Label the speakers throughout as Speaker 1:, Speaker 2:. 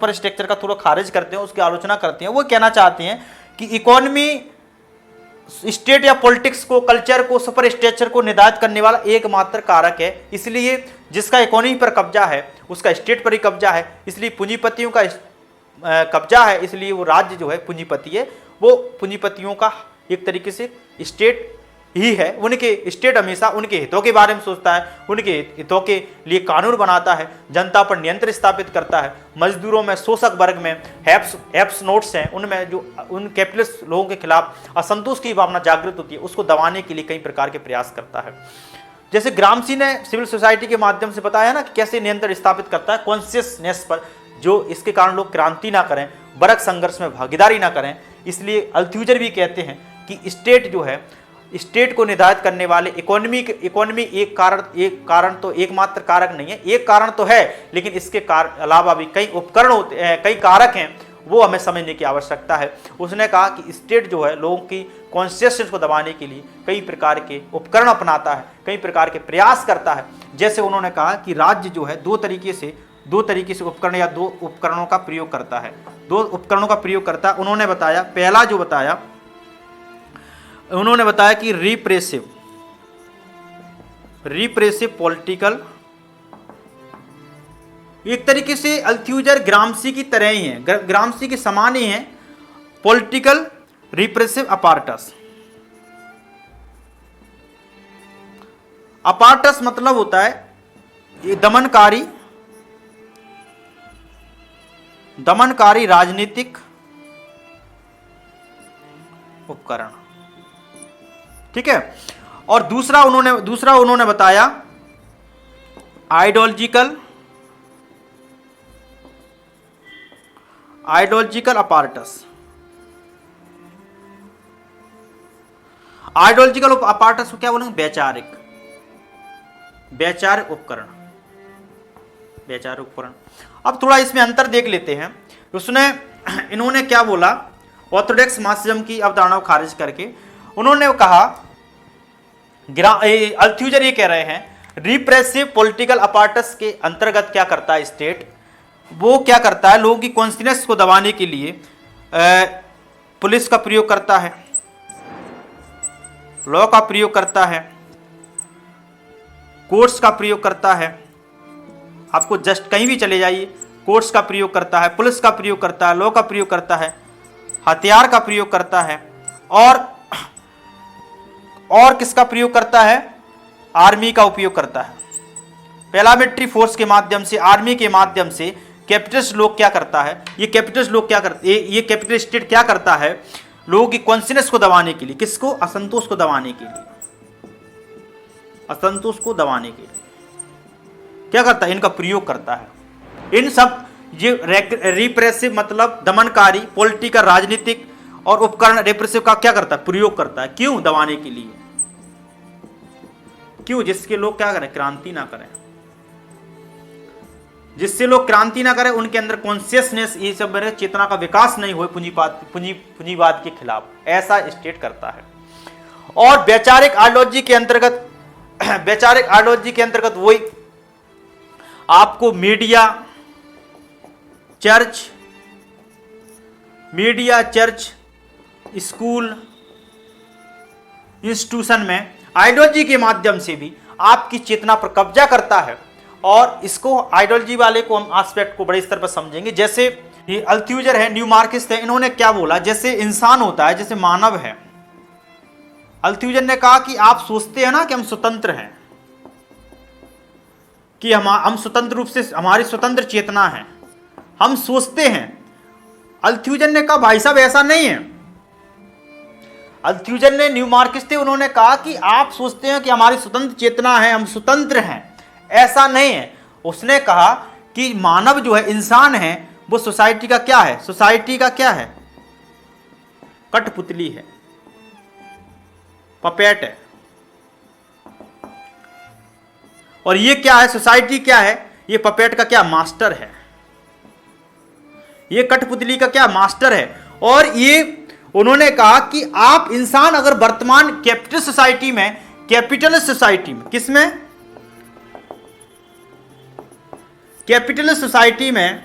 Speaker 1: पर स्ट्रक्चर का थोड़ा खारिज करते हैं, उसकी आलोचना करते हैं। वो कहना चाहते हैं कि इकोनॉमी स्टेट या पॉलिटिक्स को, कल्चर को, सुपर स्ट्रक्चर को निर्धारित करने वाला एकमात्र कारक है, इसलिए जिसका इकोनॉमी पर कब्जा है उसका स्टेट पर ही कब्जा है, इसलिए पूंजीपतियों का कब्जा है, इसलिए वो राज्य जो है पूंजीपति है, वो पूंजीपतियों का एक तरीके से स्टेट ही है। उनके स्टेट हमेशा उनके हितों के बारे में सोचता है, उनके हितों के लिए कानून बनाता है, जनता पर नियंत्रण स्थापित करता है। मजदूरों में, शोषक वर्ग में, हैप्स नोट्स हैं, उनमें जो उन कैपिटलिस्ट लोगों के खिलाफ असंतोष की भावना जागृत होती है, उसको दबाने के लिए कई प्रकार के प्रयास करता है। जैसे ग्रामसी ने सिविल सोसाइटी के माध्यम से बताया ना कि कैसे नियंत्रण स्थापित करता है कॉन्शियसनेस पर, जो इसके कारण लोग क्रांति ना करें, वर्ग संघर्ष में भागीदारी ना करें। इसलिए अल्थ्यूजर भी कहते हैं कि स्टेट जो है, स्टेट को निर्धारित करने वाले इकोनॉमी एक कारण तो एकमात्र कारक नहीं है, एक कारण तो है, लेकिन इसके अलावा भी कई उपकरण होते हैं, कई कारक हैं, वो हमें समझने की आवश्यकता है। उसने कहा कि स्टेट जो है लोगों की कॉन्शियसनेस को दबाने के लिए कई प्रकार के उपकरण अपनाता है, कई प्रकार के प्रयास करता है। जैसे उन्होंने कहा कि राज्य जो है दो तरीके से उपकरण या दो उपकरणों का प्रयोग करता है, दो उपकरणों का प्रयोग करता है। उन्होंने बताया, पहला जो बताया उन्होंने बताया कि रिप्रेसिव पॉलिटिकल, एक तरीके से अल्थ्यूजर ग्रामसी की तरह ही है, ग्रामसी के समान ही है, पॉलिटिकल रिप्रेसिव अपार्टस। अपार्टस मतलब होता है ये दमनकारी राजनीतिक उपकरण, ठीक है। और दूसरा उन्होंने बताया आइडियोलॉजिकल अपार्टस। आइडियोलॉजिकल अपार्टस को क्या बोलेंगे? वैचारिक उपकरण। अब थोड़ा इसमें अंतर देख लेते हैं। इन्होंने क्या बोला, ऑर्थोडॉक्स मार्क्सिज्म की अवधारणा को खारिज करके उन्होंने कहा, अल्थ्यूजर ये कह रहे हैं रिप्रेसिव पॉलिटिकल अपार्टस के अंतर्गत क्या करता है स्टेट, वो क्या करता है, लोगों की कॉन्शियसनेस को दबाने के लिए पुलिस का प्रयोग करता है, लॉ का प्रयोग करता है, कोर्ट्स का प्रयोग करता है। आपको जस्ट कहीं भी चले जाइए, कोर्ट्स का प्रयोग करता है, पुलिस का प्रयोग करता है, लॉ का प्रयोग करता है, हथियार का प्रयोग करता है, और किसका प्रयोग करता है? आर्मी का उपयोग करता है। पैरामिलिट्री फोर्स के माध्यम से, आर्मी के माध्यम से कैपिटलिस्ट लोग क्या करता है, ये कैपिटल स्टेट क्या करता है, लोगों की कॉन्शियसनेस को दबाने के लिए, किसको? असंतोष को दबाने के लिए, क्या करता है? इनका प्रयोग करता है। इन सब ये रिप्रेसिव मतलब दमनकारी, पॉलिटिकल, राजनीतिक और उपकरण रिप्रेसिव का क्या करता है? प्रयोग करता है। क्यों? दबाने के लिए। क्यों? जिसके लोग क्या करें? क्रांति ना करें, जिससे लोग क्रांति ना करें, उनके अंदर कॉन्शियसनेस, ये सब चेतना का विकास नहीं हो पूंजीवाद के खिलाफ, ऐसा स्टेट करता है। और वैचारिक आइडियोलॉजी के अंतर्गत वही आपको मीडिया, चर्च, स्कूल, इंस्टीट्यूशन में आइडियोलॉजी के माध्यम से भी आपकी चेतना पर कब्जा करता है। और इसको आइडियोलॉजी वाले को हम एस्पेक्ट को बड़े स्तर पर समझेंगे। जैसे ये अल्थ्यूजर है, न्यू मार्क्सिस्ट है, इन्होंने क्या बोला, जैसे इंसान होता है, जैसे मानव है, अल्थ्यूजर ने कहा कि आप सोचते हैं ना कि हम स्वतंत्र हैं, कि हम स्वतंत्र रूप से, हमारी स्वतंत्र चेतना है, हम सोचते हैं। अल्थ्यूजर ने कहा भाई साहब ऐसा नहीं है। अल्थ्यूजर ने, न्यू मार्क्सिस्ट थे, उन्होंने कहा कि आप सोचते हैं कि हमारी स्वतंत्र चेतना है, हम स्वतंत्र हैं, ऐसा नहीं है। उसने कहा कि मानव जो है, इंसान है, वो सोसाइटी का क्या है? सोसाइटी का क्या है? कठपुतली है, पपेट है। और ये क्या है? सोसाइटी क्या है? ये पपेट का क्या? मास्टर है। ये कठपुतली का क्या? मास्टर है। और ये उन्होंने कहा कि आप इंसान अगर वर्तमान कैपिटलिस्ट सोसाइटी में, किसमें? कैपिटलिस्ट सोसाइटी में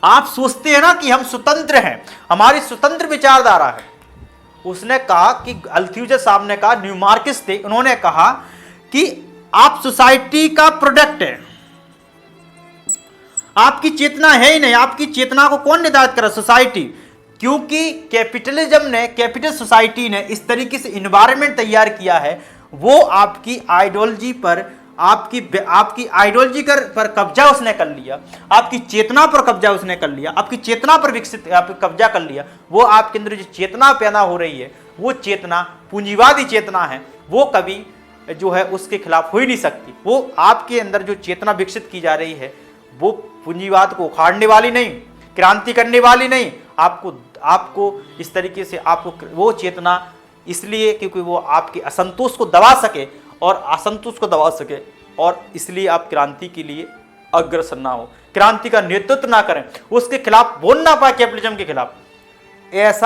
Speaker 1: आप सोचते हैं ना कि हम स्वतंत्र हैं, हमारी स्वतंत्र विचारधारा है। उसने कहा कि अल्थ्यूजर साहब ने कहा, न्यू मार्क्सिस्ट थे, उन्होंने कहा कि आप सोसाइटी का प्रोडक्ट है, आपकी चेतना है ही नहीं। आपकी चेतना को कौन निर्धारित करा? सोसाइटी। क्योंकि कैपिटलिज्म ने, कैपिटल सोसाइटी ने इस तरीके से इन्वायरमेंट तैयार किया है, वो आपकी आइडियोलॉजी पर, आपकी आइडियोलॉजी पर कब्जा उसने कर लिया, आपकी चेतना पर कब्जा उसने कर लिया, आपकी चेतना पर विकसित कब्जा कर लिया। वो आपके अंदर जो चेतना पैदा हो रही है, वो चेतना पूंजीवादी चेतना है, वो कभी जो है उसके खिलाफ हो ही नहीं सकती। वो आपके अंदर जो चेतना विकसित की जा रही है, वो पूंजीवाद को उखाड़ने वाली नहीं, क्रांति करने वाली नहीं, आपको इस तरीके से आपको वो चेतना, इसलिए क्योंकि वो आपके असंतोष को दबा सके और असंतोष को दबा सके, और इसलिए आप क्रांति के लिए अग्रसर ना हो, क्रांति का नेतृत्व ना करें, उसके खिलाफ बोल ना पाए, कैपिटलिज्म के खिलाफ। ऐसा